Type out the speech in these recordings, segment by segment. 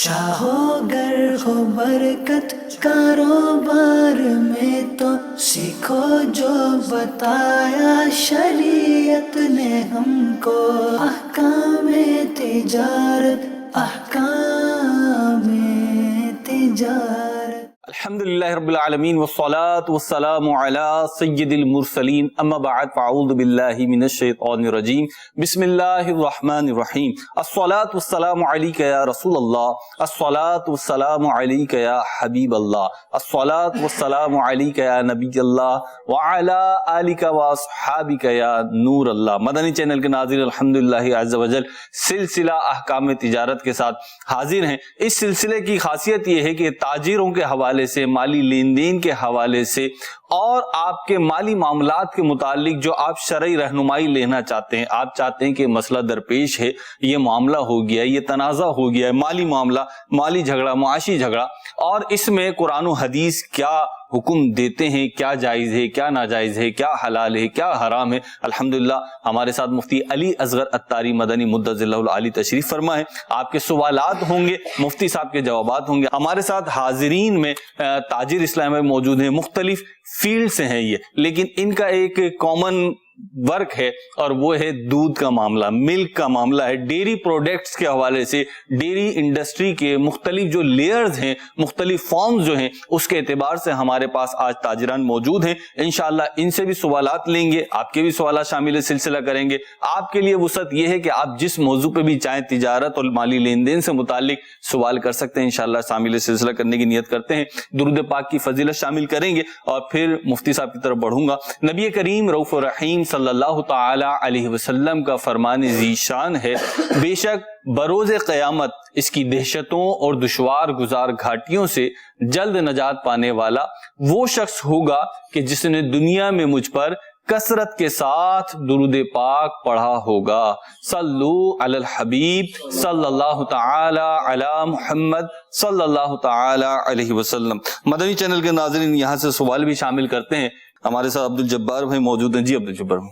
چاہو گر ہو برکت کاروبار میں تو سیکھو جو بتایا شریعت نے ہم کو، احکام تجارت، احکام تجارت۔ الحمدللہ رب العالمین والصلاة والسلام علی سید المرسلین، اما بعد فاعوذ باللہ من الشیطان الرجیم، بسم اللہ الرحمن الرحیم۔ الصلاة والسلام علیک یا رسول اللہ، الصلاة والسلام علیک یا حبیب اللہ، الصلاة والسلام علیک یا نبی اللہ وعلی آلک واصحابک یا نور اللہ۔ مدنی چینل کے ناظرین الحمدللہ عز وجل سلسلہ احکام تجارت کے ساتھ حاضر ہیں۔ اس سلسلے کی خاصیت یہ ہے کہ تاجروں کے حوالے سے، مالی لین دین کے حوالے سے اور آپ کے مالی معاملات کے متعلق جو آپ شرعی رہنمائی لینا چاہتے ہیں، آپ چاہتے ہیں کہ مسئلہ درپیش ہے، یہ معاملہ ہو گیا، یہ تنازع ہو گیا ہے، مالی معاملہ، مالی جھگڑا، معاشی جھگڑا، اور اس میں قرآن و حدیث کیا حکم دیتے ہیں، کیا جائز ہے، کیا ناجائز ہے، کیا حلال ہے، کیا حرام ہے۔ الحمدللہ ہمارے ساتھ مفتی علی اصغر عطاری مدنی مدظ اللہ العالی تشریف فرما ہے۔ آپ کے سوالات ہوں گے، مفتی صاحب کے جوابات ہوں گے۔ ہمارے ساتھ حاضرین میں تاجر اسلام میں موجود ہیں، مختلف فیلڈ سے ہیں یہ، لیکن ان کا ایک کامن ورک ہے اور وہ ہے دودھ کا معاملہ، ملک کا معاملہ ہے۔ ڈیری پروڈکٹس کے حوالے سے، ڈیری انڈسٹری کے مختلف جو لیئرز ہیں، مختلف فارمز جو ہیں، اس کے اعتبار سے ہمارے پاس آج تاجران موجود ہیں۔ انشاءاللہ ان سے بھی سوالات لیں گے، آپ کے بھی سوالات شامل سلسلہ کریں گے۔ آپ کے لیے وسعت یہ ہے کہ آپ جس موضوع پہ بھی چاہیں، تجارت اور مالی لین دین سے متعلق سوال کر سکتے ہیں۔ انشاءاللہ شامل سلسلہ کرنے کی نیت کرتے ہیں، درود پاک کی فضیلت شامل کریں گے اور پھر مفتی صاحب کی طرف بڑھوں گا۔ نبی کریم رؤوف الرحیم صلی اللہ تعالی علیہ وسلم کا فرمان ذیشان ہے، بے شک بروز قیامت اس کی دہشتوں اور دشوار گزار گھاٹیوں سے جلد نجات پانے والا وہ شخص ہوگا کہ جس نے دنیا میں مجھ پر کثرت کے ساتھ درود پاک پڑھا ہوگا۔ صلو علی الحبیب صلی اللہ تعالی علی محمد صلی اللہ تعالی علیہ وسلم۔ مدنی چینل کے ناظرین یہاں سے سوال بھی شامل کرتے ہیں۔ ہمارے ساتھ عبدالجبار بھائی موجود ہیں۔ جی عبدالجبار بھائی،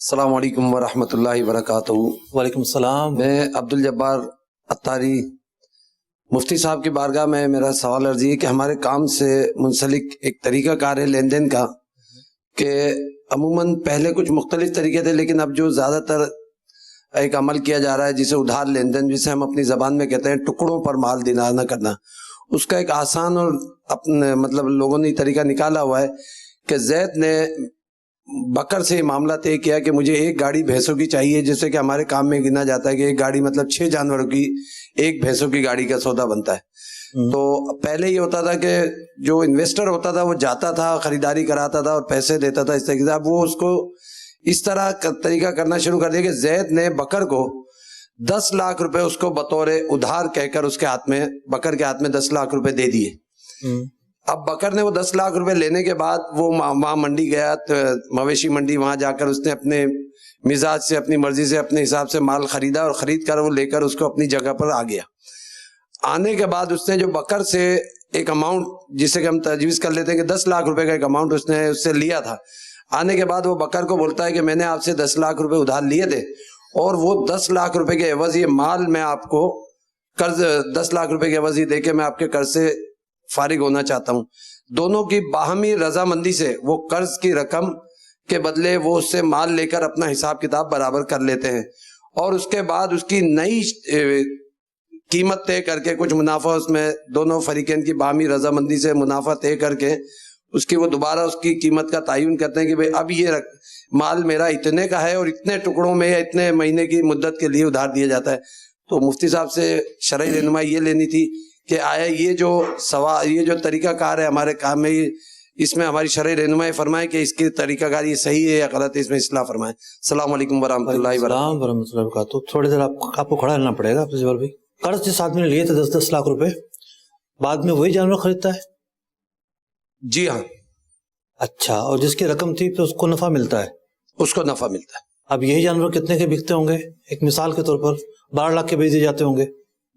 السلام علیکم ورحمۃ اللہ وبرکاتہ۔ وعلیکم السلام۔ میں عبدالجبار عطاری مفتی صاحب کی بارگاہ میں میرا سوال عرضی ہے کہ ہمارے کام سے منسلک ایک طریقہ کار ہے لین دین کا، کہ عموماً پہلے کچھ مختلف طریقے تھے، لیکن اب جو زیادہ تر ایک عمل کیا جا رہا ہے جسے ادھار لین دین، جسے ہم اپنی زبان میں کہتے ہیں ٹکڑوں پر مال دینار نہ کرنا، اس کا ایک آسان اور اپنے مطلب لوگوں نے طریقہ نکالا ہوا ہے کہ زید نے بکر سے یہ معاملہ طے کیا کہ مجھے ایک گاڑی بھینسوں کی چاہیے، جیسے کہ ہمارے کام میں گنا جاتا ہے کہ ایک گاڑی مطلب 6 جانوروں کی ایک بھینسوں کی گاڑی کا سودا بنتا ہے۔ تو پہلے یہ ہوتا تھا کہ جو انویسٹر ہوتا تھا وہ جاتا تھا، خریداری کراتا تھا اور پیسے دیتا تھا، اس طریقے سے اب وہ اس کو اس طرح طریقہ کرنا شروع کر دیا کہ زید نے بکر کو 10 لاکھ روپے اس کو بطور ادھار کہہ کر اس کے ہاتھ میں، بکر کے ہاتھ میں 10 لاکھ روپے دے دیے۔ اب بکر نے وہ 10 لاکھ روپے لینے کے بعد وہ وہاں منڈی گیا، مویشی منڈی، وہاں جا کر اس نے اپنے مزاج سے، اپنی مرضی سے، اپنے حساب سے مال خریدا اور خرید کر وہ لے کر اس کو اپنی جگہ پر آ گیا۔ آنے کے بعد اس نے جو بکر سے ایک اماؤنٹ، جسے کہ ہم تجویز کر لیتے ہیں کہ 10 لاکھ روپے کا ایک اماؤنٹ اس نے اس سے لیا تھا، آنے کے بعد وہ بکر کو بولتا ہے کہ میں نے آپ سے 10 لاکھ روپے ادھار لیے تھے اور وہ 10 لاکھ روپے کے عوض یہ مال میں آپ کو قرض 10 لاکھ روپے کے عوض یہ دے کے میں آپ کے قرض سے فارغ ہونا چاہتا ہوں۔ دونوں کی باہمی رضامندی سے وہ قرض کی رقم کے بدلے وہ اس سے مال لے کر اپنا حساب کتاب برابر کر لیتے ہیں، اور اس کے بعد اس کی نئی قیمت طے کر کے، کچھ منافع اس میں دونوں فریقین کی باہمی رضامندی سے منافع طے کر کے اس کی وہ دوبارہ اس کی قیمت کا تعین کرتے ہیں کہ بھئی اب یہ مال میرا اتنے کا ہے اور اتنے ٹکڑوں میں یا اتنے مہینے کی مدت کے لیے ادھار دیا جاتا ہے۔ تو مفتی صاحب سے شرعی رہنمائی یہ لینی تھی کہ آیا یہ جو طریقہ کار ہے ہمارے کام میں، اس میں ہماری شرعی رہنمائی فرمائے کہ اس کی طریقہ کار یہ صحیح ہے یا غلط ہے، اس میں اصلاح فرمائے۔ السلام علیکم ورحمۃ اللہ وبرکاتہ۔ تھوڑی دیر آپ کو کھڑا رہنا پڑے گا عبدالجبار بھائی۔ قرض جس آدمی نے لیے تھے 10 لاکھ روپے، بعد میں وہی جانور خریدتا ہے؟ جی ہاں۔ اچھا، اور جس کی رقم تھی پھر اس کو نفع ملتا ہے؟ اس کو نفع ملتا ہے۔ اب یہی جانور کتنے کے بکتے ہوں گے؟ ایک مثال کے طور پر 12 لاکھ کے بیچ دیے جاتے ہوں گے؟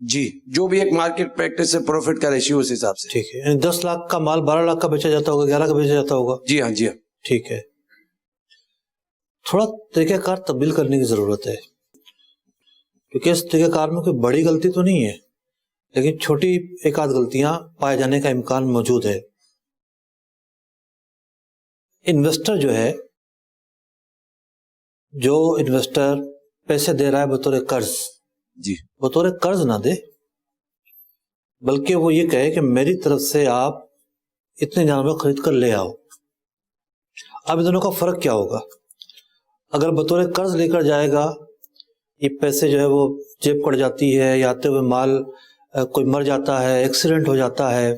جی، جو بھی ایک مارکیٹ پریکٹس سے پروفٹ کا ریشیو اس حساب سے۔ ٹھیک ہے، یعنی 10 لاکھ کا مال 12 لاکھ کا بیچا جاتا ہوگا، 11 کا بیچا جاتا ہوگا؟ جی ہاں، جی ہاں۔ ٹھیک ہے، تھوڑا طریقہ کار تبدیل کرنے کی ضرورت ہے، کیونکہ اس طریقہ کار میں کوئی بڑی غلطی تو نہیں ہے، لیکن چھوٹی ایک آدھ غلطیاں پائے جانے کا امکان موجود ہے. انویسٹر جو انویسٹر پیسے دے رہا ہے بطور قرض، جی بطور قرض نہ دے، بلکہ وہ یہ کہے کہ میری طرف سے آپ اتنے جانور خرید کر لے آؤ. اب ان دونوں کا فرق کیا ہوگا؟ اگر بطور قرض لے کر جائے گا، یہ پیسے جو ہے وہ جیب پڑ جاتی ہے یا آتے ہوئے مال کوئی مر جاتا ہے، ایکسیڈنٹ ہو جاتا ہے،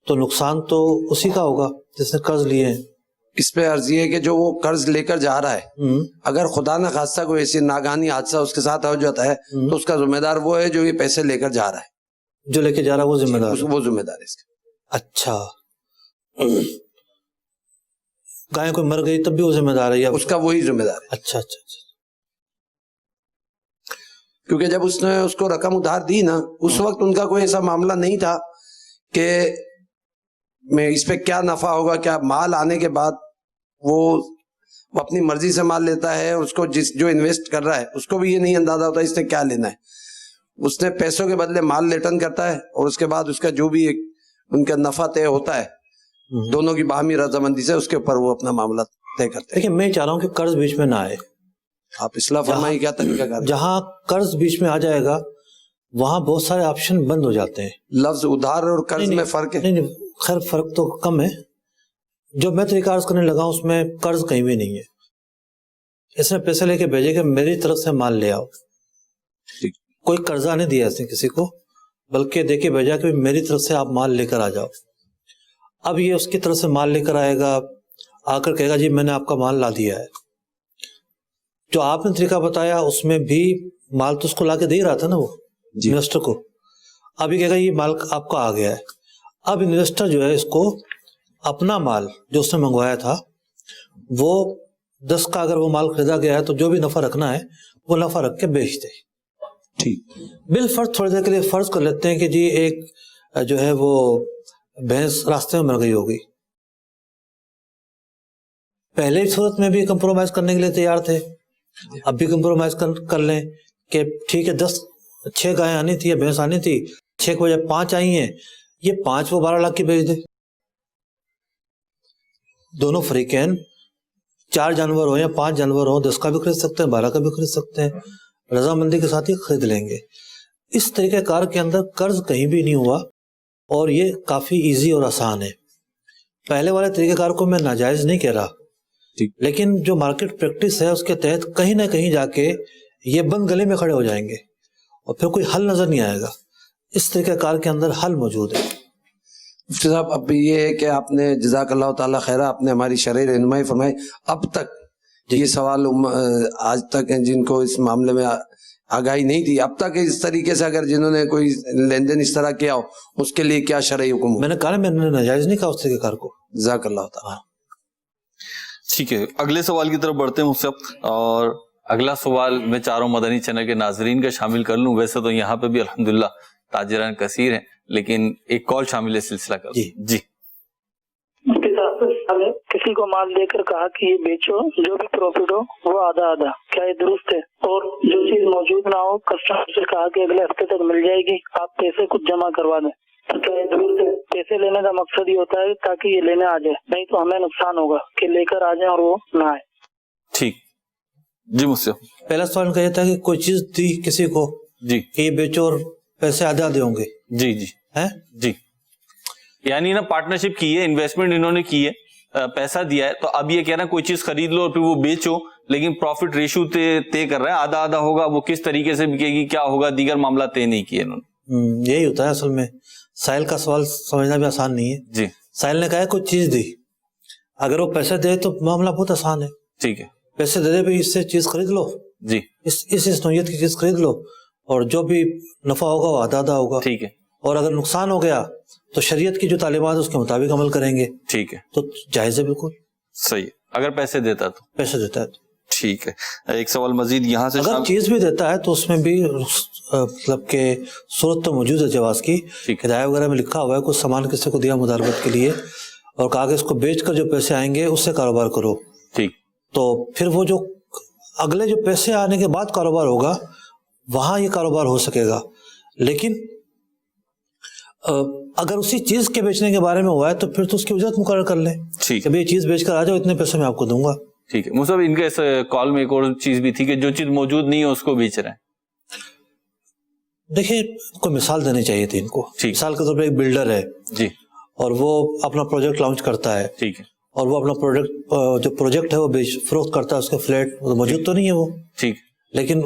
تو نقصان تو اسی کا ہوگا جس نے قرض لیے ہیں. اس پہ عرض یہ ہے کہ جو وہ قرض لے کر جا رہا ہے، اگر خدا نہ خواستہ کوئی ایسی ناگہانی حادثہ اس کے ساتھ ہو جاتا ہے تو اس کا ذمہ دار وہ ہے جو یہ پیسے لے کر جا رہا ہے، جو لے کے جا رہا ہے وہ ذمہ دار ہے. وہ ذمہ دار ہے اس کا. اچھا، گائے کوئی مر گئی تب بھی وہ ذمہ دار ہے یا اس کا وہی ذمہ دار ہے. اچھا اچھا اچھا. کیونکہ جب اس نے اس کو رقم ادھار دی نا، اس وقت ان کا کوئی ایسا معاملہ نہیں تھا کہ میں اس پہ کیا نفع ہوگا. کیا مال آنے کے بعد وہ اپنی مرضی سے مال لیتا ہے، اس کو جو انویسٹ کر رہا ہے اس کو بھی یہ نہیں اندازہ ہوتا اس نے کیا لینا ہے. اس نے پیسوں کے بدلے مال ریٹرن کرتا ہے اور اس کے بعد اس کا جو بھی ایک ان کا نفع طے ہوتا ہے دونوں کی باہمی رضامندی سے، اس کے اوپر وہ اپنا معاملہ طے کرتے ہیں. لیکن میں چاہ رہا ہوں کہ قرض بیچ میں نہ آئے. آپ اصلاح فرمائیے کیا طریقہ کار ہے؟ جہاں قرض بیچ میں آ جائے گا وہاں بہت سارے آپشن بند ہو جاتے ہیں. لفظ ادھار اور قرض میں فرق ہے؟ نہیں، خیر فرق تو کم ہے. جو میں طریقہ عرض کرنے لگا اس میں قرض کہیں بھی نہیں ہے. اس نے پیسے لے کے بھیجے کہ میری طرف سے مال لے آؤ. کوئی قرضہ نہیں دیا اس نے کسی کو، بلکہ دے کے بھیجا کہ میری طرف سے آپ مال لے کر آ جاؤ. اب یہ اس کی طرف سے مال لے کر آئے گا، آ کر کہے گا جی میں نے آپ کا مال لا دیا ہے. جو آپ نے طریقہ بتایا اس میں بھی مال تو اس کو لا کے دے ہی رہا تھا نا وہ انویسٹر کو. اب یہ کہے گا یہ مال آپ کا آ گیا ہے. اب انویسٹر جو ہے اس کو اپنا مال جو اس نے منگوایا تھا وہ 10 کا اگر وہ مال خریدا گیا ہے تو جو بھی نفع رکھنا ہے وہ نفع رکھ کے بیچ دے. ٹھیک. بالفرض تھوڑی دیر کے لیے فرض کر لیتے ہیں کہ جی ایک جو ہے وہ بھینس راستے میں مر گئی ہوگی. پہلے ہی صورت میں بھی کمپرومائز کرنے کے لیے تیار تھے، اب بھی کمپرومائز کر لیں کہ ٹھیک ہے 6 گائیں آنی تھی یا بھینس آنی تھی، 6 کی بجائے 5 آئی ہیں، یہ 5 وہ 12 لاکھ کی بیچ دے. دونوں فریقین 4 جانور ہو یا 5 جانور ہو، 10 کا بھی خرید سکتے ہیں، 12 کا بھی خرید سکتے ہیں، رضامندی کے ساتھ ہی خرید لیں گے. اس طریقہ کار کے اندر قرض کہیں بھی نہیں ہوا اور یہ کافی ایزی اور آسان ہے. پہلے والے طریقہ کار کو میں ناجائز نہیں کہہ رہا، لیکن جو مارکیٹ پریکٹس ہے اس کے تحت کہیں نہ کہیں جا کے یہ بند گلے میں کھڑے ہو جائیں گے اور پھر کوئی حل نظر نہیں آئے گا. اس طریقہ کار کے اندر حل موجود ہے. مفتی صاحب اب یہ ہے کہ آپ نے جزاک اللہ تعالیٰ خیرہ، آپ نے ہماری شرعی رہنمائی فرمائی. اب تک یہ سوال آج تک جن کو اس معاملے میں آگاہی نہیں تھی، اب تک اس طریقے سے اگر جنہوں نے کوئی لین دین اس طرح کیا ہو اس کے لیے کیا شرعی حکم ہو؟ میں نے کہا میں نے ناجائز نہیں کہا اس طریقہ کار کو. جزاک اللہ تعالیٰ. ٹھیک ہے، اگلے سوال کی طرف بڑھتے ہیں مجھ سے. اور اگلا سوال میں چاروں مدنی چینل کے ناظرین کا شامل کر لوں. ویسے تو یہاں پہ بھی الحمدللہ تاجران کثیر ہیں، لیکن ایک کال شامل ہے، سلسلہ کر. جی مفتی صاحب، ہمیں کسی کو مال دے کر کہا کہ یہ بیچو، جو بھی پروفٹ ہو وہ آدھا آدھا، کیا یہ درست ہے؟ اور جو چیز موجود نہ ہو کسٹمر سے کہا کہ اگلے ہفتے تک مل جائے گی، آپ پیسے کچھ جمع کروا دیں، تو کیا یہ درست ہے؟ پیسے لینے کا مقصد یہ ہوتا ہے تاکہ یہ لینے آ جائے، نہیں تو ہمیں نقصان ہوگا کہ لے کر آ جائیں اور وہ نہ آئے. ٹھیک. جی مجھ سے پہلا سوال کا یہ تھا کہ کوئی چیز دی کسی کو جی کہ یہ بیچو اور پیسے آدھے آدھے ہوں گے. جی جی جی، یعنی نا پارٹنرشپ کی ہے، انویسٹمنٹ انہوں نے کی ہے، پیسہ دیا ہے، تو اب یہ کہہ رہے ہیں کوئی چیز خرید لو اور پھر وہ بیچو، لیکن پروفٹ ریشو طے کر رہا ہے، آدھا آدھا ہوگا، وہ کس طریقے سے بکے گی، کیا ہوگا، دیگر معاملات طے نہیں کیے انہوں نے. یہی ہوتا ہے اصل میں. سائل کا سوال سمجھنا بھی آسان نہیں ہے. جی، سائل نے کہا ہے کوئی چیز دی، اگر وہ پیسے دے تو معاملہ بہت آسان ہے. ٹھیک ہے، پیسے دے دے بھی اس سے چیز خرید لو، جی اس نوعیت کی چیز خرید لو، اور جو بھی نفع ہوگا وہ آدھا آدھا ہوگا. ٹھیک ہے. اور اگر نقصان ہو گیا تو شریعت کی جو تعلیمات اس کے مطابق عمل کریں گے. ٹھیک ہے، تو جائز ہے بالکل. صحیح ہے، اگر پیسے دیتا تو. پیسے دیتا ہے تو ٹھیک ہے. ایک سوال مزید یہاں سے، اگر چیز بھی دیتا ہے تو اس میں بھی مطلب کہ صورت تو موجود ہے جواز کی. ہدایہ وغیرہ میں لکھا ہوا ہے کوئی سامان کسی کو دیا مداربت کے لیے اور کہا کہ اس کو بیچ کر جو پیسے آئیں گے اس سے کاروبار کرو. ٹھیک. تو پھر وہ جو اگلے جو پیسے آنے کے بعد کاروبار ہوگا وہاں یہ کاروبار ہو سکے گا. لیکن अगर उसी चीज के बेचने के बारे में हुआ है तो फिर तो उसकी उजरत मुकर्रर कर लें ठीक कि भाई ये चीज बेचकर आ जाओ, इतने पैसे मैं आपको दूंगा। ठीक है मुझे इनके इस कॉल में एक और चीज भी थी कि जो चीज मौजूद नहीं है उसको बेच रहे हैं। देखिए कोई मिसाल देनी चाहिए थी इनको। ठीक। मिसाल के तौर पर एक बिल्डर है जी और वो अपना प्रोजेक्ट लॉन्च करता है ठीक है और वो अपना प्रोजेक्ट है वो फरोख्त करता है, उसके फ्लैट मौजूद तो नहीं है वो, ठीक, लेकिन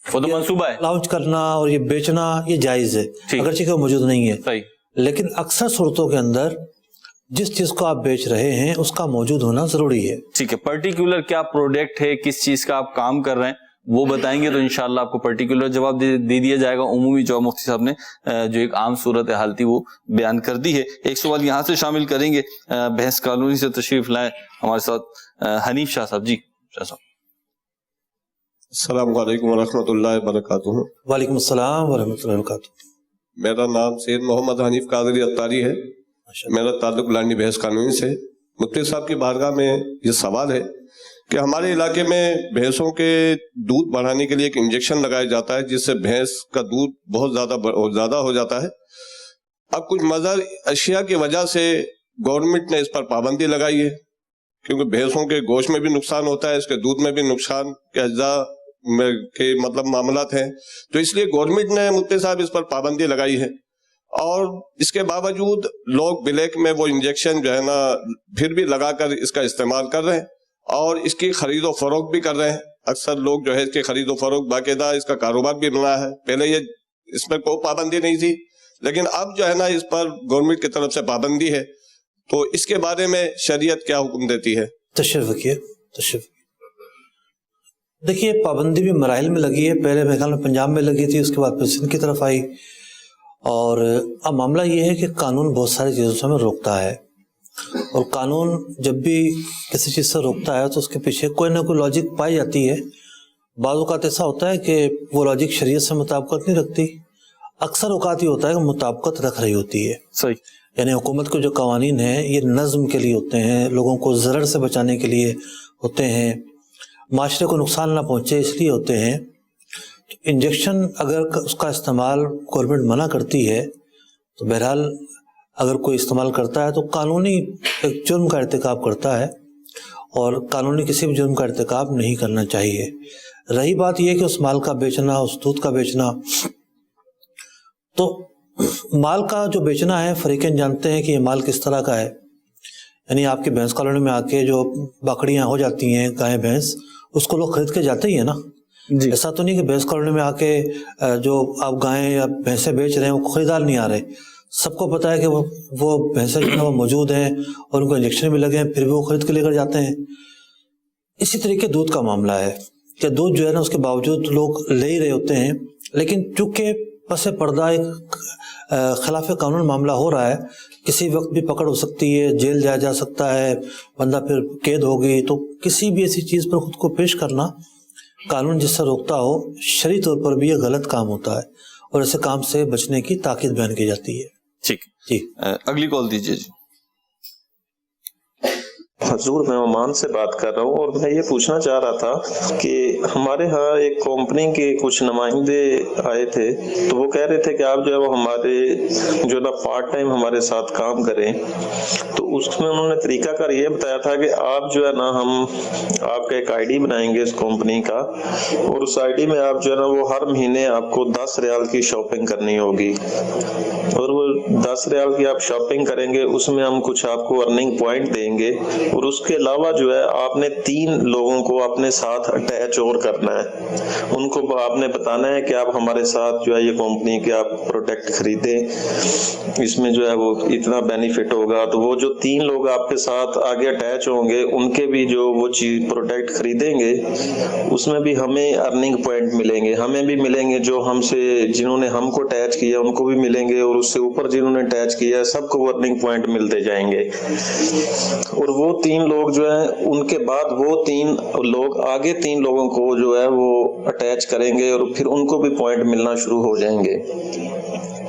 वो तो मंसूबा है। लॉन्च करना और ये बेचना ये जायज है, ठीक। अगर वो मौजूद नहीं है। सही। लेकिन अक्सर सूरतों के अंदर जिस चीज को आप बेच रहे हैं उसका मौजूद होना जरूरी है। ठीक है, पर्टिकुलर क्या प्रोडक्ट है, किस चीज का आप काम कर रहे हैं वो बताएंगे तो इंशाल्लाह आपको पर्टिकुलर जवाब दे दिया जाएगा। उमूमी जवाब मुफ्ती साहब ने जो एक आम सूरत हाल थी वो बयान कर दी है। एक सवाल यहाँ से शामिल करेंगे, बहस कॉलोनी से तशरीफ लाए हमारे साथ हनीफ शाह साहब। जी शाह साहब। अस्सलाम वालेकुम वरहमतुल्लाहि वबरकातुहू। वालेकुम अस्सलाम वरहमतुल्लाहि वबरकातुहू। मेरा नाम सैयद मोहम्मद हनीफ कादरी अत्तारी है। मेरा ताल्लुक लानी बहस कानूनी से। मुफ्ती साहब की बारगाह में ये सवाल है कि हमारे इलाके में भैंसों के दूध बढ़ाने के लिए एक इंजेक्शन लगाया जाता है जिससे भैंस का दूध बहुत ज़्यादा हो जाता है। अब कुछ मज़र अशिया की वजह से गवर्नमेंट ने इस पर पाबंदी लगाई है, क्योंकि भैंसों के गोश्त में भी नुकसान होता है, इसके दूध में भी नुकसान के अज्जा के मतलब मामलात हैं, तो इसलिए गवर्नमेंट ने मुफ्ती साहब इस पर पाबंदी लगाई है। और इसके बावजूद लोग ब्लैक में वो इंजेक्शन जो है ना फिर भी लगाकर इसका इस्तेमाल कर रहे हैं और इसकी खरीदो फरोख्त भी कर रहे हैं। अक्सर लोग जो है इसकी खरीदो फरोख्त बाकायदा इसका कारोबार भी बना है। पहले ये इसमें कोई पाबंदी नहीं थी, लेकिन अब जो है ना इस पर गवर्नमेंट की तरफ से पाबंदी है, तो इसके बारे में शरीयत क्या हुक्म देती है? तशरीफ रखिए। देखिए पाबंदी भी मराइल में लगी है, पहले मेरे ख्याल में पंजाब में लगी थी, उसके बाद फिर सिंध की तरफ आई। और अब मामला ये है कि कानून बहुत सारी चीज़ों से हमें रोकता है, और कानून जब भी किसी चीज़ से रोकता है तो उसके पीछे कोई ना कोई लॉजिक पाई जाती है। बाज़ औक़ात ऐसा होता है कि वो लॉजिक शरीयत से मुताबिकत नहीं रखती, अक्सर औक़ात ये होता है कि मुताबिकत रख रही होती है। सही। यानी हुकूमत के जो कवानीन हैं ये नज़्म के लिए होते हैं, लोगों को ज़रर से बचाने के लिए होते हैं, माशरे को नुकसान ना पहुँचे इसलिए होते हैं। तो इंजेक्शन अगर उसका इस्तेमाल गवर्नमेंट मना करती है तो बहरहाल अगर कोई इस्तेमाल करता है तो कानूनी एक जुर्म का इर्तिकाब करता है, और कानूनी किसी भी जुर्म का इर्तिकाब नहीं करना चाहिए। रही बात यह कि उस माल का बेचना, उस दूध का बेचना, तो माल का जो बेचना है फरीकैन जानते हैं कि ये माल किस तरह का है। यानी आपकी भैंस कॉलोनी में आके जो बकरियां हो जाती हैं, गाय भैंस, उसको लोग खरीद के जाते ही है ना जी। ऐसा तो नहीं कि भैंस कॉलोनी में आके जो आप गायें या भैंसें बेच रहे हैं वो खरीदार नहीं आ रहे। सबको पता है कि वो भैंसें जो है वो मौजूद हैं और उनको इंजेक्शन भी लगे हैं, फिर भी वो खरीद के लेकर जाते हैं। इसी तरीके दूध का मामला है कि दूध जो है ना उसके बावजूद लोग ले ही रहे होते हैं, लेकिन चूंकि पसे पर्दा एक खिलाफ कानून मामला हो रहा है, किसी वक्त भी पकड़ हो सकती है, जेल जाया जा सकता है, बंदा फिर कैद होगी, तो किसी भी ऐसी चीज़ पर खुद को पेश करना कानून जिससे रोकता हो, शरई तौर पर भी ये गलत काम होता है और ऐसे काम से बचने की ताकीद बयान की जाती है। ठीक जी, अगली कॉल दीजिए जी। हजूर, मैं ओमान से बात कर रहा हूँ और मैं ये पूछना चाह रहा था कि हमारे यहाँ एक कंपनी के कुछ नुमाइंदे आए थे, तो वो कह रहे थे कि आप जो है वो हमारे जो ना पार्ट टाइम हमारे साथ काम करें। तो उसमें उन्होंने तरीकाकार ये बताया था कि आप जो है ना हम आपका एक आईडी बनाएंगे इस कंपनी का, और उस आईडी में आप जो है ना वो हर महीने आपको 10 रियाल की शॉपिंग करनी होगी, और वो 10 रियाल की आप शॉपिंग करेंगे उसमें हम कुछ आपको अर्निंग पॉइंट देंगे, और उसके अलावा जो है आपने 3 लोगों को अपने साथ अटैच और करना है। उनको आपने बताना है कि आप हमारे साथ जो है ये कंपनी के आप प्रोडक्ट खरीदें, इसमें जो है वो इतना बेनिफिट होगा। तो वो जो 3 लोग आपके साथ आगे अटैच होंगे उनके भी जो वो चीज प्रोडक्ट खरीदेंगे उसमें भी हमें अर्निंग पॉइंट मिलेंगे, हमें भी मिलेंगे, जो हमसे जिन्होंने हमको अटैच किया उनको भी मिलेंगे, और उससे ऊपर जिन्होंने अटैच किया सबको अर्निंग पॉइंट मिलते जाएंगे। और वो 3 लोग जो है उनके बाद वो 3 लोग आगे 3 लोगों को जो है वो अटैच करेंगे और फिर उनको भी पॉइंट मिलना शुरू हो जाएंगे।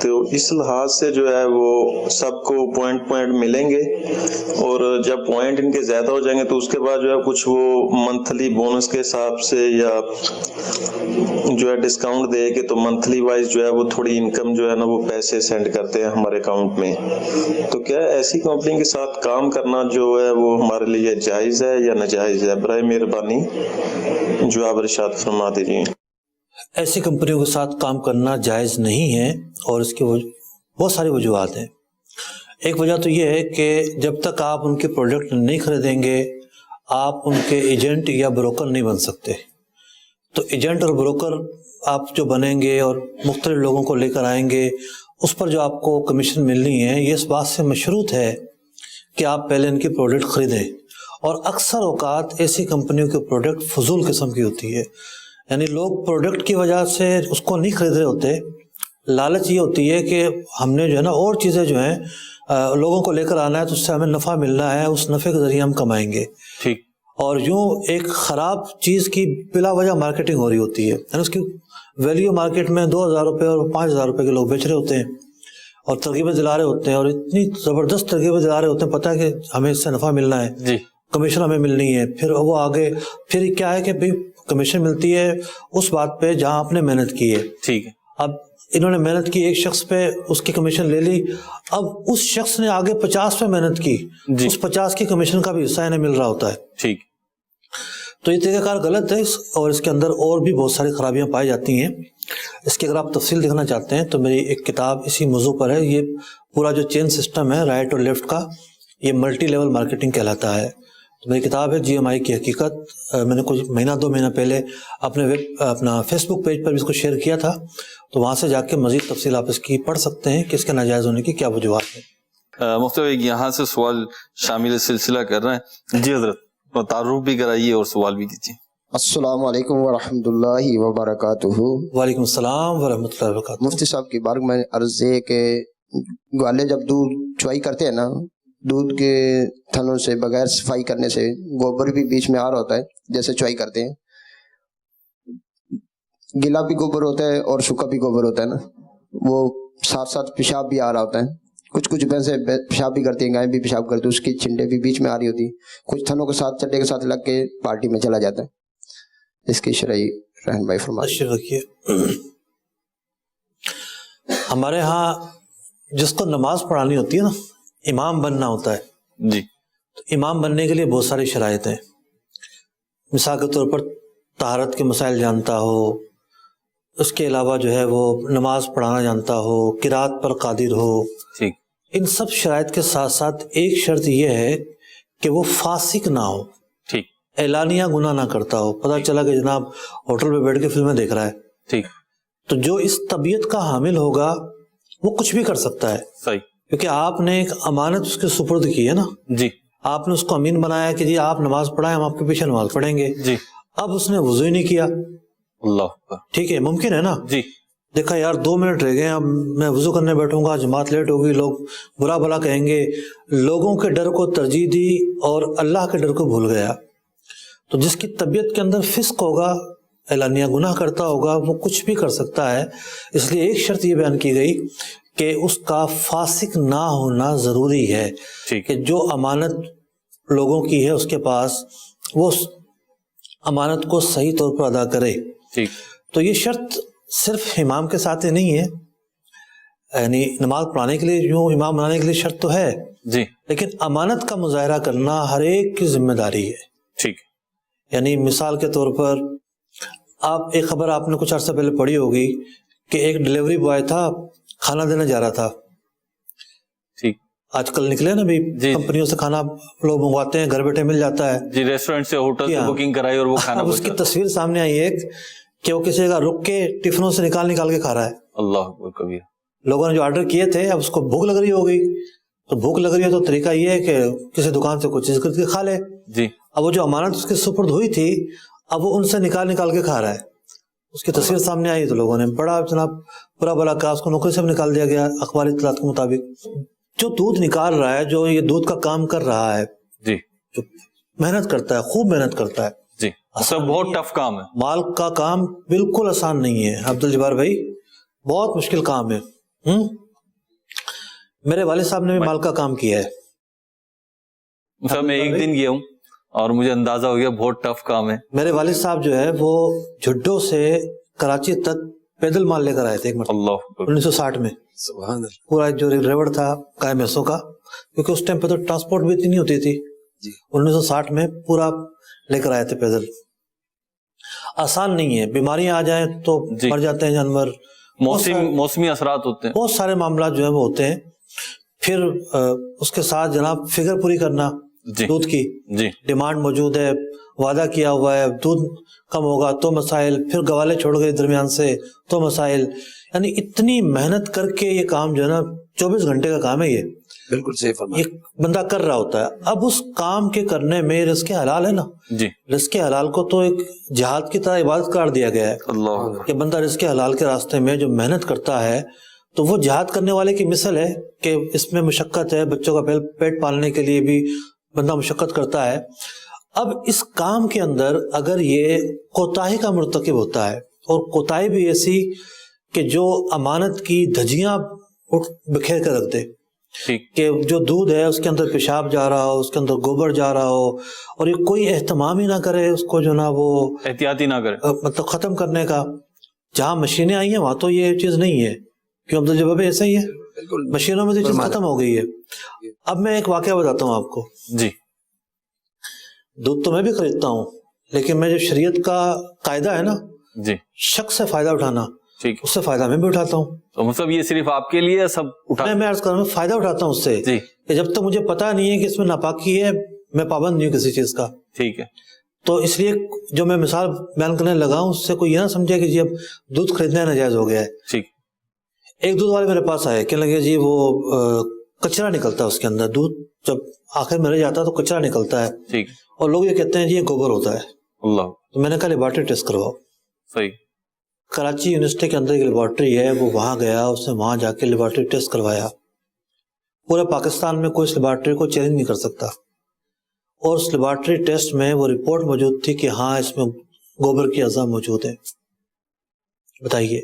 तो इस लिहाज से जो है वो सबको पॉइंट मिलेंगे, और जब पॉइंट इनके ज्यादा हो जाएंगे तो उसके बाद जो है कुछ वो मंथली बोनस के हिसाब से या जो है डिस्काउंट दे के तो मंथली वाइज जो है वो थोड़ी इनकम जो है ना वो पैसे सेंड करते हैं हमारे अकाउंट में। तो क्या ऐसी कंपनी के साथ काम करना जो है वो हमारे लिए जायज है या नाजायज है? बराए मेहरबानी जो आप इरशाद फरमा दीजिए। ऐसी कंपनियों के साथ काम करना जायज़ नहीं है और इसकी बहुत सारी वजूहत हैं। एक वजह तो ये है कि जब तक आप उनके प्रोडक्ट नहीं खरीदेंगे आप उनके एजेंट या ब्रोकर नहीं बन सकते। तो एजेंट और ब्रोकर आप जो बनेंगे और मुख्तलिफ लोगों को लेकर आएंगे, उस पर जो आपको कमीशन मिलनी है ये इस बात से मशरूत है कि आप पहले इनके प्रोडक्ट ख़रीदें। और अक्सर औकात ऐसी कंपनियों के प्रोडक्ट फजूल किस्म की होती है, यानी लोग प्रोडक्ट की वजह से उसको नहीं खरीद रहे होते। लालच ये होती है कि हमने जो है ना और चीज़ें जो हैं लोगों को लेकर आना है तो उससे हमें नफ़ा मिलना है, उस नफ़े के ज़रिए हम कमाएंगे। ठीक। और यूँ एक ख़राब चीज़ की बिला वजह मार्केटिंग हो रही होती है, यानी उसकी वैल्यू मार्केट में 2,000 रुपये और 5,000 रुपये के लोग बेच रहे होते हैं और तरकीबें दिला रहे होते हैं और इतनी ज़बरदस्त तरकीबें दिला रहे होते हैं, पता है कि हमें इससे नफ़ा मिलना है जी, कमीशन हमें मिलनी है। फिर वो आगे फिर क्या है कि भाई कमीशन मिलती है उस बात पे जहां आपने मेहनत की है। ठीक है। अब इन्होंने मेहनत की एक शख्स पे, उसकी कमीशन ले ली, अब उस शख्स ने आगे 50 पे मेहनत की, उस 50 की कमीशन का भी हिस्सा इन्हें मिल रहा होता है। ठीक। तो ये तरीक़ाकार गलत है और इसके अंदर और भी बहुत सारी खराबियां पाई जाती हैं। इसकी अगर आप तफसील देखना चाहते हैं तो मेरी एक किताब इसी मौजू पर है। ये पूरा जो चेन सिस्टम है राइट और लेफ्ट का, ये मल्टी लेवल मार्केटिंग कहलाता है। तो मेरी किताब है GMI की हकीकत। मैंने कुछ महीना 2 महीना पहले अपना फेसबुक पेज पर भी इसको शेयर किया था, तो वहाँ से जाके मज़ीद तफसील आप इसकी पढ़ सकते हैं कि इसके नाजायज़ होने की क्या वजूहत है। मुफ्ती भाई यहाँ से सवाल शामिल सिलसिला कर रहे हैं। जी हजरत, तारुफ भी कराइए और सवाल भी कीजिए। अस्सलाम वालेकुम वरहमतुल्लाहि वबरकातुहू। वालेकुम सलाम वरहमतुल्लाहि वबरकातुहू। मुफ्ती साहब की बारगाह में अर्ज़ है कि ग्वाले जब दूध चुवाई करते हैं ना, दूध के थनों से बगैर सफाई करने से गोबर भी बीच में आ रहा होता है, जैसे चुवाई करते हैं, गीला भी गोबर होता है और सूखा भी गोबर होता है ना, वो साथ साथ पेशाब भी आ रहा होता है। कुछ कुछ भैंसे पेशाब भी करती हैं, गाय भी पेशाब करती है, उसकी छिंडे भी बीच में आ रही होती है, कुछ थनों के साथ चड्डे के साथ लग के पार्टी में चला जाता है। इसकी शरई रहनुमाई फरमाइए। रखिए, हमारे यहाँ जिसको नमाज पढ़ानी होती है ना, इमाम बनना होता है जी, तो इमाम बनने के लिए बहुत सारी शराइत हैं। मिसाल के तौर पर तहारत के मसाइल जानता हो, उसके अलावा जो है वो नमाज पढ़ाना जानता हो, किरात पर कादिर हो। ठीक। इन सब शराइत के साथ साथ एक शर्त यह है कि वो फासिक ना हो, ठीक, एलानिया गुनाह ना करता हो। पता चला कि जनाब होटल पे बैठ के फिल्में देख रहा है, ठीक, तो जो इस तबीयत का हामिल होगा वो कुछ भी कर सकता है। सही। क्योंकि आपने एक अमानत उसके सुपुर्द की है ना जी, आपने उसको अमीन बनाया कि जी आप नमाज पढ़ाएं, हम आपके पीछे नमाज पढ़ेंगे जी। अब उसने वुज़ू ही नहीं किया, अल्लाह, ठीक है, मुमकिन है ना जी, देखा यार 2 मिनट रह गए, अब मैं वुज़ू करने बैठूंगा, जमात लेट होगी, लोग बुरा भला कहेंगे, लोगों के डर को तरजीह दी और अल्लाह के डर को भूल गया। तो जिसकी तबीयत के अंदर फिस्क होगा, एलानिया गुनाह करता होगा, वो कुछ भी कर सकता है। इसलिए एक शर्त ये बयान की गई कि उसका फासिक ना होना ज़रूरी है, ठीक, कि जो अमानत लोगों की है उसके पास, वो उस अमानत को सही तौर पर अदा करे। ठीक। तो ये शर्त सिर्फ इमाम के साथ ही नहीं है, यानी नमाज पढ़ाने के लिए यूँ इमाम बनाने के लिए शर्त तो है जी, लेकिन अमानत का मुजाहरा करना हर एक की जिम्मेदारी है। ठीक, यानी मिसाल के तौर पर आप एक खबर आपने कुछ अर्सा पहले पढ़ी होगी कि एक डिलीवरी बॉय था, खाना देने जा रहा था। ठीक। आजकल निकले ना भी कंपनियों से खाना लोग मंगवाते हैं, घर बैठे मिल जाता है जी, रेस्टोरेंट से होटल से बुकिंग कराई और वो खाना उसकी तस्वीर सामने आई एक कि वो किसी जगह रुक के टिफिनों से निकाल के खा रहा है। अल्लाह कबीर। लोगों ने जो ऑर्डर किए थे, अब उसको भूख लग रही हो गई, तो भूख लग रही है तो तरीका ये है कि किसी दुकान से कुछ चीज करके खा ले जी। अब वो जो अमानत उसके सुपुर्द हुई थी, अब वो उनसे निकाल के खा रहा है। उसकी तस्वीर सामने आई तो लोगों ने बड़ा जनाब बुरा भला कहा, उसको नौकरी से निकाल दिया गया अखबारी इत्तलात के मुताबिक। जो दूध निकाल रहा है, जो ये दूध का काम कर रहा है जी, जो मेहनत करता है, खूब मेहनत करता है जी, सब बहुत टफ काम है। माल का काम बिल्कुल आसान नहीं है अब्दुल जब्बार भाई, बहुत मुश्किल काम है। मेरे वालिद साहब ने भी माल का काम किया है। सर मैं एक दिन गया हूँ और मुझे अंदाजा हो गया बहुत टफ काम है। मेरे वालिद साहब जो है वो झुड्डों से कराची तक पैदल माल लेकर आए थे एक मरतबा अल्लाह 1960 में। सुभान अल्लाह। पूरा जो रेवड़ था गाय भैंसों का, क्योंकि उस टाइम पे तो ट्रांसपोर्ट भी इतनी नहीं होती थी जी। 1960 में पूरा लेकर आए थे पैदल। आसान नहीं है, बीमारियां आ जाए तो जी। मर जाते हैं जानवर, मौसमी असरात होते हैं, बहुत सारे मामला जो है वो होते हैं। फिर उसके साथ जनाब फिगर पूरी करना जी। दूध की जी डिमांड मौजूद है, वादा किया हुआ है, दूध कम होगा तो मसाइल, फिर गवाले छोड़ गए दरमियान से तो मसाइल, यानी इतनी मेहनत करके ये काम जो है ना 24 घंटे का काम है ये, बिल्कुल सही फरमाया। एक बंदा कर रहा होता है। अब उस काम के करने में रिस्क हलाल है ना जी, रिस्क हलाल को तो एक जिहाद की तरह इबादत करार दिया गया है अल्लाह कि बंदा रिस्क हलाल के रास्ते में जो मेहनत करता है तो वो जिहाद करने वाले की मिसल है कि इसमें मुशक्कत है, बच्चों का पेट पालने के लिए भी बंदा मुशक्कत करता है। अब इस काम के अंदर अगर ये कोताही का मुर्तकिब होता है, और कोताही भी ऐसी कि जो अमानत की धज्जियां बिखेर कर रख दे, ठीक, कि जो दूध है उसके अंदर पेशाब जा रहा हो, उसके अंदर गोबर जा रहा हो, और ये कोई एहतमाम ही ना करे उसको जो ना वो एहतियाती ना करे, मतलब खत्म करने का। जहाँ मशीनें आई हैं वहां तो ये चीज नहीं है, क्यों अब्दुल जब्बार भाई ऐसा ही है, बिल्कुल मशीनों में तो चीज खत्म हो गई है। अब मैं एक वाकया बताता हूँ आपको। जी दूध तो मैं भी खरीदता हूँ, लेकिन मैं जो शरीयत का कायदा है ना, जी, शख्स से फायदा उठाना, ठीक, उससे फायदा मैं भी उठाता हूँ। तो मतलब ये सिर्फ आपके लिए सब उठा, मैं अर्ज कर रहा हूँ फायदा उठाता हूँ उससे, जी, कि जब तक मुझे पता नहीं है कि इसमें नापाकी है, मैं पाबंद नहीं हूँ किसी चीज का। ठीक है, तो इसलिए जो मैं मिसाल बयान करने लगा हूँ उससे कोई ये ना समझे कि जी अब दूध खरीदना नाजायज हो गया है। ठीक, एक दूध वाले मेरे पास आए, कहने लगे जी वो कचरा निकलता है उसके अंदर, दूध जब आखिर में रह जाता है तो कचरा निकलता है, ठीक, और लोग ये कहते हैं जी ये गोबर होता है। अल्लाह, तो मैंने कहा लेबॉर्ट्री टेस्ट करवाओ। सही, कराची यूनिवर्सिटी के अंदर एक लेबॉर्ट्री है, वो वहां गया, उसने वहां जाके लेबॉर्ट्री टेस्ट करवाया। पूरे पाकिस्तान में कोई इस लेबॉर्ट्री को चैलेंज नहीं कर सकता, और उस लेबॉर्ट्री टेस्ट में वो रिपोर्ट मौजूद थी कि हाँ इसमें गोबर की अज़ा मौजूद है। बताइए,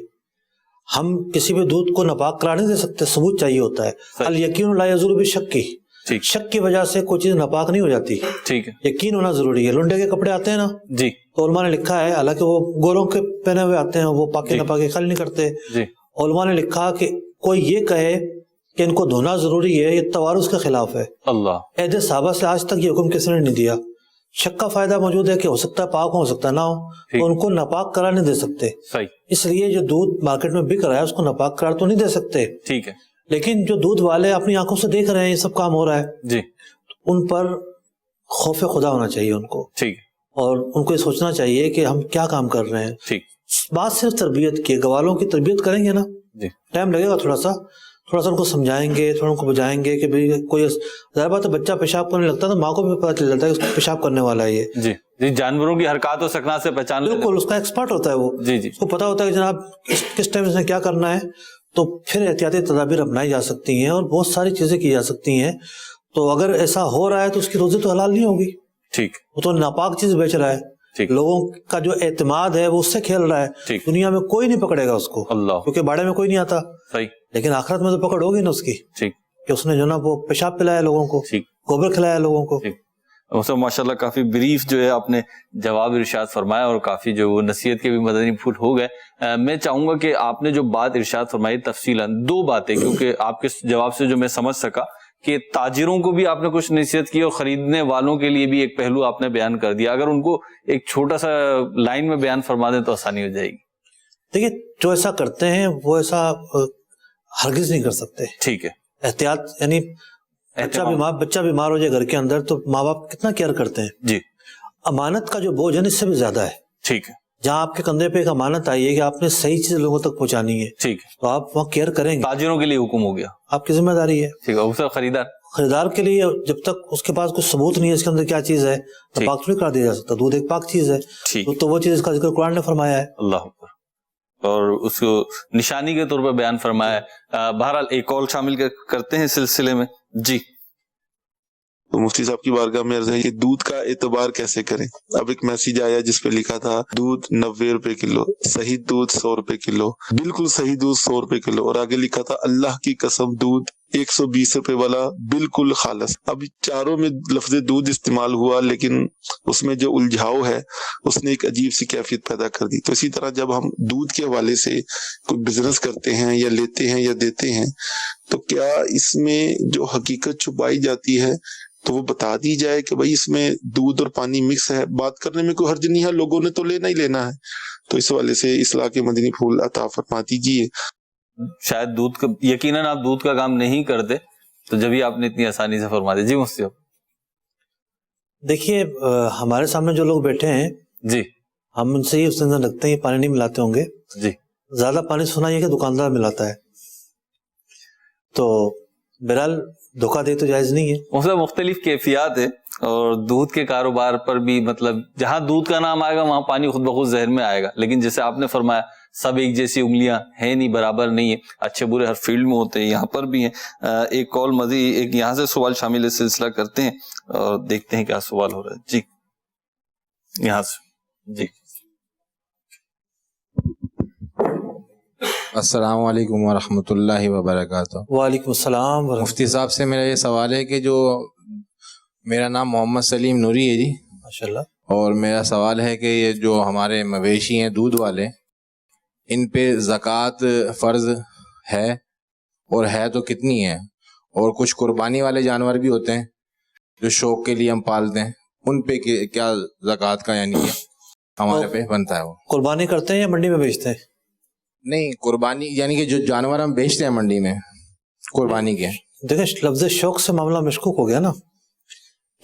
हम किसी भी दूध को नापाक करार नहीं दे सकते, सबूत चाहिए होता है। अल यकीन ला यज़ूलु बिश्शक्की, ठीक, शक की वजह से कोई चीज नापाक नहीं हो जाती, ठीक है, यकीन होना जरूरी है। लुंडे के कपड़े आते हैं ना, जी, तो उलमा ने लिखा है, हालांकि वो गोरों के पहने हुए आते हैं, वो पाके जी। नापाके ख्याल नहीं करते। जी, उलमा ने लिखा कि कोई ये कहे कि इनको धोना जरूरी है, ये तवारुस के खिलाफ है। अल्लाह, ऐदे साहबा से आज तक ये हुक्म किसी ने नहीं दिया। शक का फायदा मौजूद है कि हो सकता है पाक हो सकता है ना हो, ठीक। तो उनको नापाक करार नहीं दे सकते। सही, इसलिए जो दूध मार्केट में बिक रहा है उसको नापाक करार तो नहीं दे सकते, ठीक है, लेकिन जो दूध वाले अपनी आंखों से देख रहे हैं ये सब काम हो रहा है, जी, उन पर खौफ खुदा होना चाहिए उनको, ठीक, और उनको ये सोचना चाहिए कि हम क्या काम कर रहे हैं। ठीक, बात सिर्फ तरबियत की, गवालों की तरबियत करेंगे ना, जी, टाइम लगेगा थोड़ा सा उनको समझाएंगे, थोड़ा उनको बुझाएंगे कि भाई कोई ज़ाहिर बात है बच्चा पेशाब करने लगता है तो माँ को भी पता चल जाता है कि उसको पेशाब करने वाला है ये। जी, जी, जानवरों की हरकत और सकना से पहचान लेते हैं। बिल्कुल, उसका एक्सपर्ट होता है वो, जी, जी, उसको पता होता है कि जनाब किस टाइम इसने क्या करना है, तो फिर एहतियाती तदाबीर अपनाई जा सकती हैं और बहुत सारी चीजें की जा सकती हैं। तो अगर ऐसा हो रहा है तो उसकी रोजी तो हलाल नहीं होगी, ठीक, वो तो नापाक चीज बेच रहा है, ठीक, लोगों का जो एतमाद है वो उससे खेल रहा है। ठीक। दुनिया में कोई नहीं पकड़ेगा उसको, अल्लाह, क्योंकि बाड़े में कोई नहीं आता, सही, लेकिन आखिरत में तो पकड़ होगी ना उसकी, ठीक, कि उसने जो ना वो पेशाब पिलाया लोगों को, ठीक, गोबर खिलाया लोगों को। ठीक। तो माशाल्लाह काफी ब्रीफ जो है आपने जवाब इरशाद फरमाया और काफी जो वो नसीहत के भी मदनी फूट हो गए। मैं चाहूंगा कि आपने जो बात इरशाद फरमाई तफसीलन, दो बातें, क्योंकि आपके जवाब से जो मैं समझ सका कि ताजिरों को भी आपने कुछ नसीहत की और खरीदने वालों के लिए भी एक पहलू आपने बयान कर दिया। अगर उनको एक छोटा सा लाइन में बयान फरमा दें तो आसानी हो जाएगी। देखिए, जो ऐसा करते हैं वो ऐसा हरगिज नहीं कर सकते। ठीक है, एहतियात, यानी बच्चा बीमार हो जाए घर के अंदर तो माँ बाप कितना केयर करते हैं जी, अमानत का जो बोझ है इससे भी ज्यादा है। ठीक है, जहाँ आपके कंधे पे एक अमानत आई है कि आपने सही चीज लोगों तक पहुंचानी है, ठीक है, तो आप वहाँ केयर करेंगे, ताजिरों के लिए हुक्म हो गया, आपकी जिम्मेदारी है। ठीक है, उसका खरीदार के लिए जब तक उसके पास कुछ सबूत नहीं है इसके अंदर क्या चीज है, तो पाक थोड़ी करा दिया जा सकता। दूध एक पाक चीज है, ठीक, तो वो चीज इसका जिक्र कुरान ने फरमाया है, अल्लाह अकबर, और उसको निशानी के तौर पर बयान फरमाया है। बहरहाल एक कॉल शामिल करते हैं सिलसिले में। जी, तो मुफ्ती साहब की बारगाह में अर्ज है कि दूध का एतबार कैसे करें। अब एक मैसेज आया जिसपे लिखा था दूध 90 रुपए किलो, सही दूध 100 रुपए किलो, बिल्कुल सही दूध 100 रुपए किलो, और आगे लिखा था अल्लाह की कसम दूध 120 रुपए वाला बिल्कुल खालस। अभी चारों में लफ्ज दूध इस्तेमाल हुआ, लेकिन उसमें जो उलझाव है उसने एक अजीब सी कैफियत पैदा कर दी। तो इसी तरह जब हम दूध के हवाले से कोई बिजनेस करते हैं या लेते हैं या देते हैं, तो क्या इसमें जो हकीकत छुपाई जाती है तो वो बता दी जाए कि भाई इसमें दूध और पानी मिक्स है। बात करने में कोई हर्ज नहीं है, लोगों ने तो लेना ही लेना है। तो इस वाले से इस्लाह के मदनी फूल अता फरमा दीजिए। शायद दूध का, यकीनन आप दूध का काम नहीं करते, तो जब ही आपने इतनी आसानी से फरमा दिया। जी मुफ्ती साहब। देखिए, हमारे सामने जो लोग बैठे हैं जी, हम उनसे ये उसके लगते हैं पानी नहीं मिलाते होंगे जी। ज्यादा पानी सुना है कि दुकानदार मिलाता है, तो बहरहाल धोखा दे तो जायज नहीं है। उसमें मुख्तलिफ कैफियत है, और दूध के कारोबार पर भी मतलब जहां दूध का नाम आएगा वहां पानी खुद बखुद जहन में आएगा। लेकिन जैसे आपने फरमाया सब एक जैसी उंगलियां हैं नहीं, बराबर नहीं है, अच्छे बुरे हर फील्ड में होते हैं, यहाँ पर भी हैं। एक कॉल मजीद, एक यहाँ से सवाल शामिल है, सिलसिला करते हैं और देखते हैं क्या सवाल हो रहा है। जी यहाँ से। जी अस्सलाम वालेकुम वरहमतुल्लाहि वबरकातुहू। वालेकुम अस्सलाम। मुफ्ती साहब से मेरा ये सवाल है कि जो मेरा नाम मोहम्मद सलीम नूरी है जी, माशाल्लाह, और मेरा सवाल है कि ये जो हमारे मवेशी हैं दूध वाले, इन पे ज़कात फ़र्ज है, और है तो कितनी है? और कुछ कुर्बानी वाले जानवर भी होते हैं जो शौक के लिए हम पालते हैं, उन पे क्या ज़कात का यानी कि हमारे पे बनता है? वो कुर्बानी करते हैं या मंडी में बेचते हैं? नहीं, कुर्बानी यानी कि जो जानवर हम बेचते हैं मंडी में कुर्बानी के। देखिए, लफ्ज़ शौक से मामला मशकूक हो गया ना,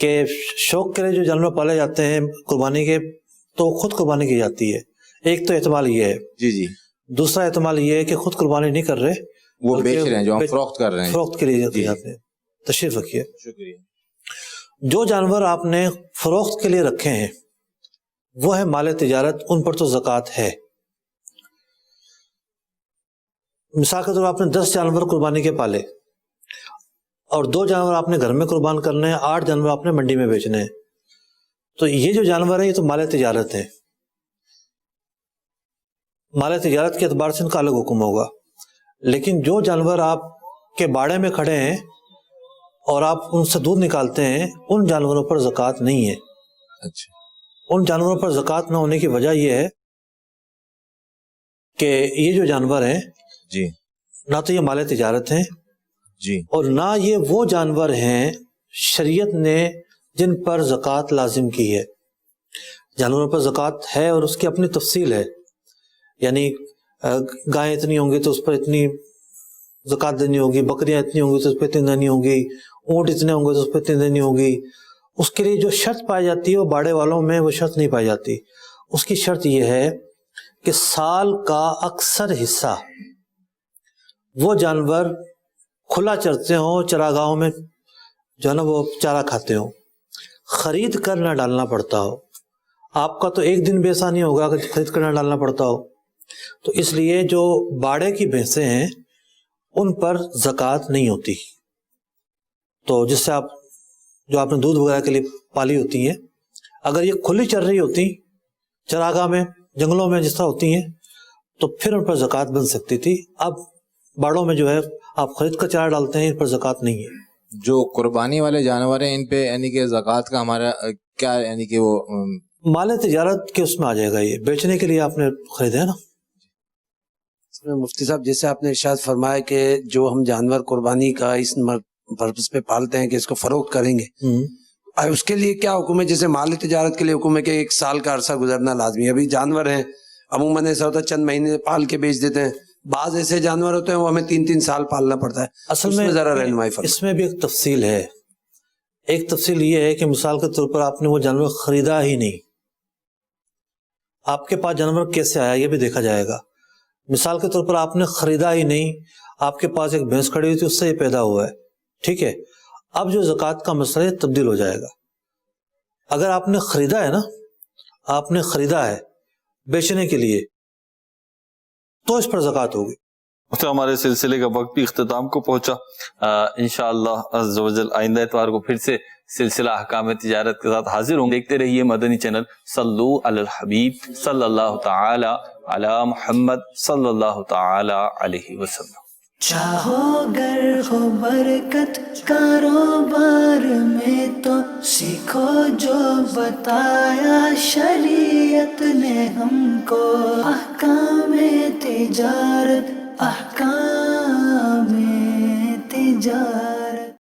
कि शौक के लिए जो जानवर पाले जाते हैं कुर्बानी के, तो खुद कुर्बानी की जाती है। एक तो एहतमाल ये है। जी जी। दूसरा एहतमाल ये है कि खुद कुर्बानी नहीं कर रहे, वो बेच रहे हैं, जो हम फरोख्त कर रहे हैं, फरोख्त के लिए जाते हैं। तशरीफ रखिए। शुक्रिया। जो जानवर आपने फरोख्त के लिए रखे हैं वो है माल तिजारत, उन पर तो ज़कात है। मिसाल के तौर पर आपने 10 जानवर कुर्बानी के पाले और 2 जानवर आपने घर में कुर्बान करने हैं, 8 जानवर आपने मंडी में बेचने हैं, तो ये जो जानवर है ये तो माल तिजारत है। माल तिजारत के एतबार से इनका अलग हुक्म होगा। लेकिन जो जानवर आपके बाड़े में खड़े हैं और आप उनसे दूध निकालते हैं, उन जानवरों पर ज़कात नहीं है। अच्छा। उन जानवरों पर ज़कात न होने की वजह यह है कि ये जो जानवर हैं जी, ना तो ये माल तिजारत हैं जी, और ना ये वो जानवर हैं शरीयत ने जिन पर ज़कात लाजिम की है। जानवरों पर ज़कात है और उसकी अपनी तफसील है, यानी गायें इतनी होंगी तो उस पर इतनी ज़कात देनी होगी, बकरियां इतनी होंगी तो उस पर इतनी देनी होगी, ऊँट इतने होंगे तो उस पर इतनी देनी होगी। उसके लिए जो शर्त पाई जाती है वो बाड़े वालों में वो शर्त नहीं पाई जाती। उसकी शर्त यह है कि साल का अक्सर हिस्सा वो जानवर खुला चरते हों, चरागाहों में जो है ना वो चारा खाते हों, खरीद कर ना डालना पड़ता हो। आपका तो एक दिन भी ऐसा नहीं होगा कि खरीद कर ना डालना पड़ता हो। तो इसलिए जो बाड़े की भैंसें हैं उन पर ज़कात नहीं होती। तो जिससे आप जो आपने दूध वगैरह के लिए पाली होती हैं, अगर ये खुली चर रही होती चरागाह में, जंगलों में जिस तरह होती हैं, तो फिर उन पर ज़कात बन सकती थी। अब बाड़ों में जो है आप खरीद कर चारा डालते हैं, इन पर ज़कात नहीं है। जो कुर्बानी वाले जानवर हैं इन पे यानी कि ज़कात का हमारा क्या, यानी कि वो माल तिजारत के उसमें आ जाएगा, ये बेचने के लिए आपने खरीदे है ना। मुफ्ती साहब, जैसे आपने इरशाद फरमाया कि जो हम जानवर कुर्बानी का इस पर्पस पे पालते हैं कि इसको फरोख्त करेंगे, उसके लिए क्या हुक्म है? जैसे माल तिजारत के लिए हुक्म है कि 1 साल का अरसा गुजरना लाजमी। अभी जानवर हैं अमूमन ऐसा होता है चंद महीने पाल के बेच देते हैं, बाज ऐसे जानवर होते हैं वो हमें 3-3 साल पालना पड़ता है। असल में जरा रहनुमाई फरमाइए। इसमें भी एक तफसील है। एक तफसील ये है कि मिसाल के तौर पर आपने वो जानवर खरीदा ही नहीं, आपके पास जानवर कैसे आया ये भी देखा जाएगा। मिसाल के तौर पर आपने खरीदा ही नहीं, आपके पास एक भैंस खड़ी हुई थी, उससे ये पैदा हुआ है, ठीक है। अब जो ज़कात का मसला है तब्दील हो जाएगा। अगर आपने खरीदा है ना, आपने खरीदा है बेचने के लिए, तो इस पर ज़कात होगी। तो हमारे सिलसिले का वक्त भी इख्तिताम को पहुंचा। इंशाअल्लाह अज़्ज़ व जल आइंदा इतवार को फिर से सिलसिला अहकाम तिजारत के साथ हाजिर होंगे। देखते रहिए मदनी चैनल। सल्लु अलल हबीब सल्लल्लाहु तआला अला मुहम्मद सल्लल्लाहु तआला अलैहि वसल्लम। چاہو گر ہو برکت کاروبار میں تو سیکھو جو بتایا شریعت نے ہم کو، احکام تجارت، احکام تجارت۔